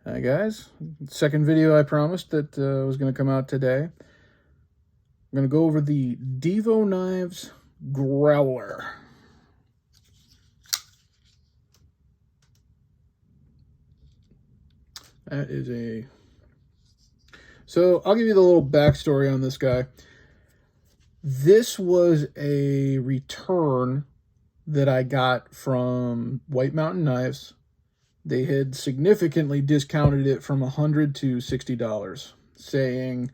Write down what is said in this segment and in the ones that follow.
Hi guys, second video I promised that was going to come out today. I'm going to go over the Divo Knives Growler. That is a... So I'll give you the little backstory on this guy. This was a return that I got from White Mountain Knives. They had significantly discounted it from $100 to $60, saying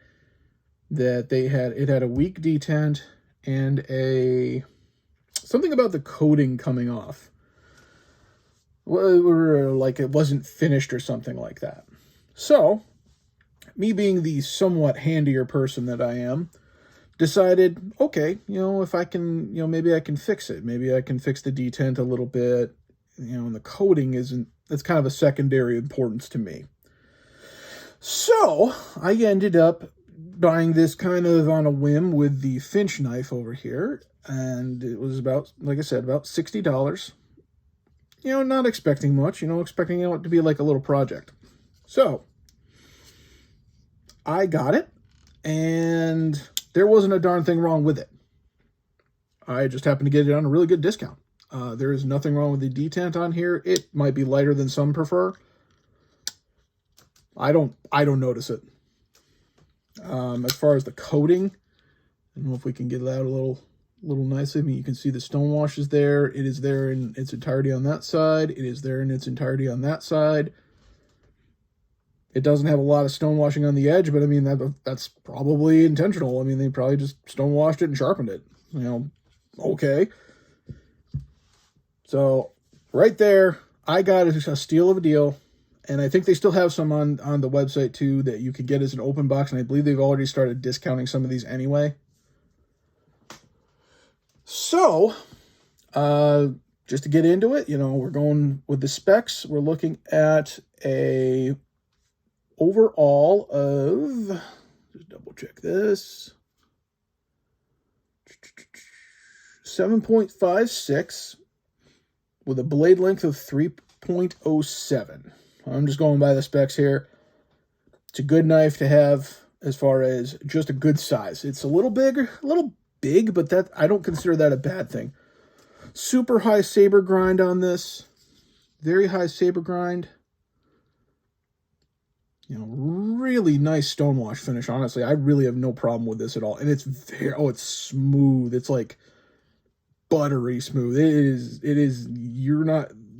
that it had a weak detent and something about the coating coming off. Or like it wasn't finished or something like that. So, me being the somewhat handier person that I am, decided, okay, if I can, maybe I can fix it. Maybe I can fix the detent a little bit. And the coating that's kind of a secondary importance to me. So I ended up buying this kind of on a whim with the Finch knife over here. And it was about, like I said, about $60. Not expecting much, expecting it to be like a little project. So I got it, and there wasn't a darn thing wrong with it. I just happened to get it on a really good discount. There is nothing wrong with the detent on here. It might be lighter than some prefer. I don't notice it. As far as the coating, I don't know if we can get it out a little nicely. I mean, you can see the stonewash is there. It is there in its entirety on that side. It is there in its entirety on that side. It doesn't have a lot of stonewashing on the edge, but I mean, that's probably intentional. I mean, they probably just stonewashed it and sharpened it. Okay. So right there, I got a steal of a deal, and I think they still have some on the website too that you can get as an open box, and I believe they've already started discounting some of these anyway. So, just to get into it, we're going with the specs. We're looking at a overall of, just double check this, 7.56 with a blade length of 3.07. I'm just going by the specs here. It's a good knife to have as far as just a good size. It's a little big, but that I don't consider that a bad thing. Super high saber grind on this. Very high saber grind. Really nice stonewash finish, honestly. I really have no problem with this at all. And it's it's smooth. It's like buttery smooth.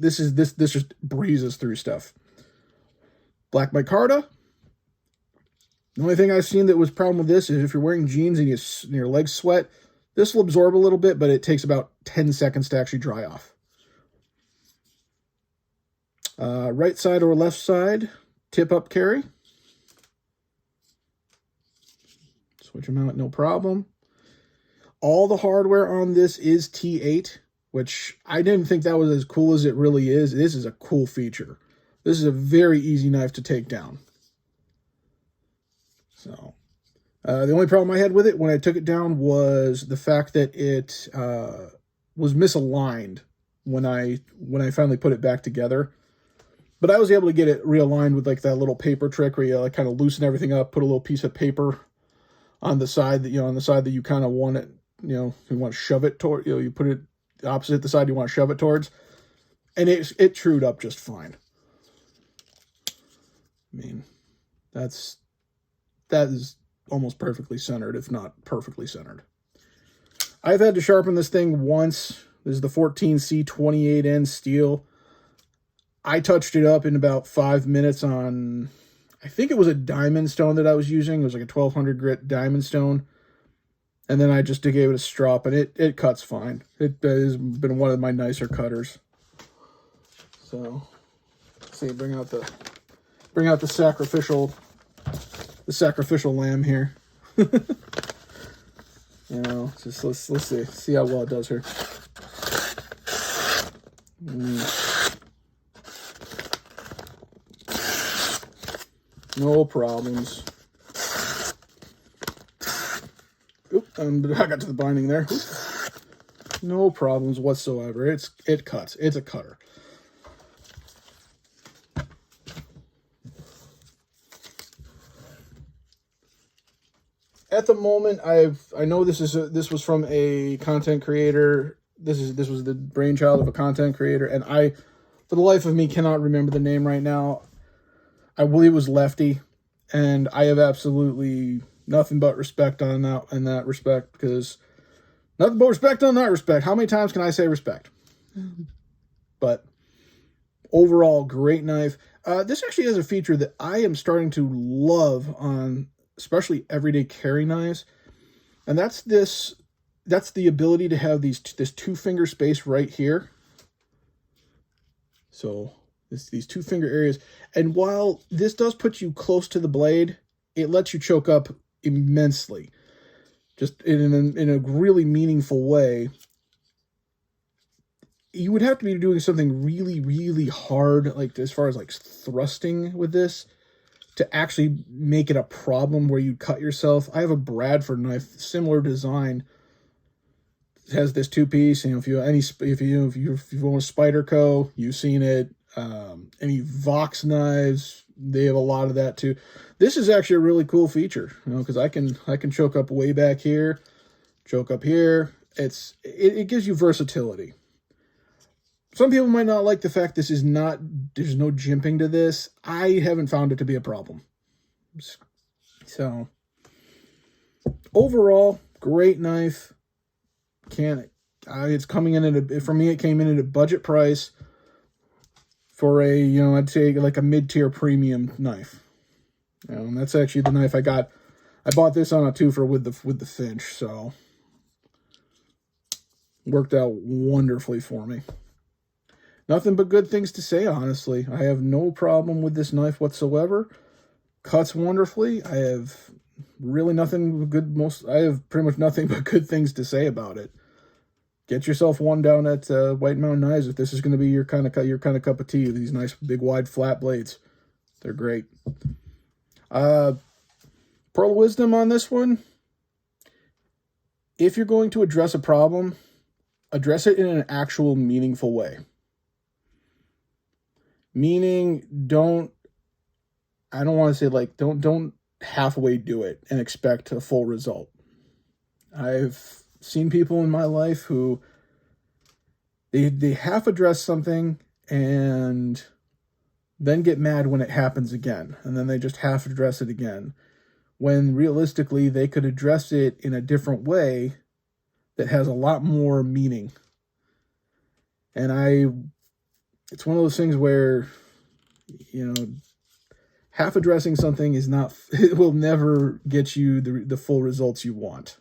This just breezes through stuff. Black micarta. The only thing I've seen that was a problem with this is if you're wearing jeans and your legs sweat, this will absorb a little bit, but it takes about 10 seconds to actually dry off. Right side or left side, tip up carry. Switch them out, no problem. All the hardware on this is T8, which I didn't think that was as cool as it really is. This is a cool feature. This is a very easy knife to take down. So, the only problem I had with it when I took it down was the fact that it was misaligned when I finally put it back together. But I was able to get it realigned with like that little paper trick where you like kind of loosen everything up, put a little piece of paper on the side that you kind of want it, you want to shove it toward, you put it opposite the side you want to shove it towards, and it trued up just fine. I mean, that is almost perfectly centered, if not perfectly centered. I've had to sharpen this thing once. This is the 14C28N steel. I touched it up in about 5 minutes on, I think it was a diamond stone that I was using. It was like a 1200 grit diamond stone. And then I just gave it a strop, and it cuts fine. It has been one of my nicer cutters. So, let's see, bring out the sacrificial lamb here. Just let's see how well it does here. No problems. Oop, I got to the binding there. Oop. No problems whatsoever. It cuts. It's a cutter. at the moment, I know this was from a content creator. This was the brainchild of a content creator, and I, for the life of me, cannot remember the name right now. I believe it was Lefty, and I have absolutely nothing but respect on that in that respect, because nothing but respect on that respect. How many times can I say respect? But overall, great knife. This actually has a feature that I am starting to love on especially everyday carry knives, and that's this. That's the ability to have this 2-finger space right here. So these 2-finger areas, and while this does put you close to the blade, it lets you choke up immensely, just in a really meaningful way. You would have to be doing something really, really hard, like as far as like thrusting with this, to actually make it a problem where you cut yourself. I have a Bradford knife, similar design. It has this 2-piece, and if you own a Spyderco, you've seen it. Any Vox knives, they have a lot of that too. This is actually a really cool feature, because I can choke up way back here, choke up here. It gives you versatility. Some people might not like the fact there's no jimping to this. I haven't found it to be a problem. So, overall, great knife. It's coming in for me, it came in at a budget price for I'd say like a mid-tier premium knife. And that's actually the knife I got. I bought this on a twofer with the Finch, so worked out wonderfully for me. Nothing but good things to say, honestly. I have no problem with this knife whatsoever. Cuts wonderfully. I have really nothing good. I have pretty much nothing but good things to say about it. Get yourself one down at White Mountain Knives if this is going to be your kind of cup of tea. These nice big wide flat blades, they're great. Pearl of wisdom on this one: if you're going to address a problem, address it in an actual meaningful way. Meaning, I don't want to say like, don't halfway do it and expect a full result. I've seen people in my life who they half address something and then get mad when it happens again, and then they just half address it again, when realistically they could address it in a different way that has a lot more meaning. And it's one of those things where, half addressing something it will never get you the full results you want.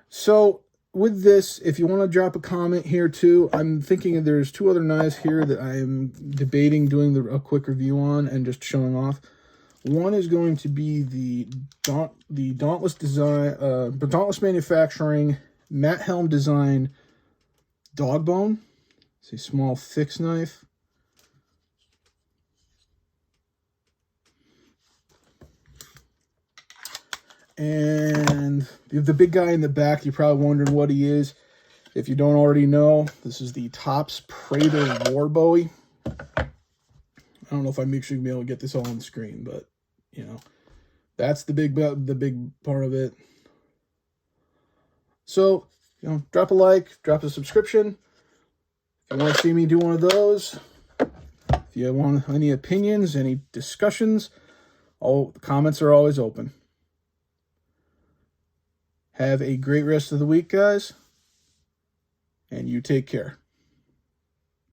So with this, if you want to drop a comment here too, I'm thinking there's 2 other knives here that I'm debating doing a quick review on and just showing off. One is going to be the Dauntless Manufacturing Matte Helm Design Dog Bone. It's a small fixed knife. And the big guy in the back, you're probably wondering what he is. If you don't already know, this is the Tops Praetor War Bowie. I don't know if I'm actually going to be able to get this all on the screen, but, that's the big part of it. So, drop a like, drop a subscription. If you want to see me do one of those, if you want any opinions, any discussions, all the comments are always open. Have a great rest of the week, guys, and you take care.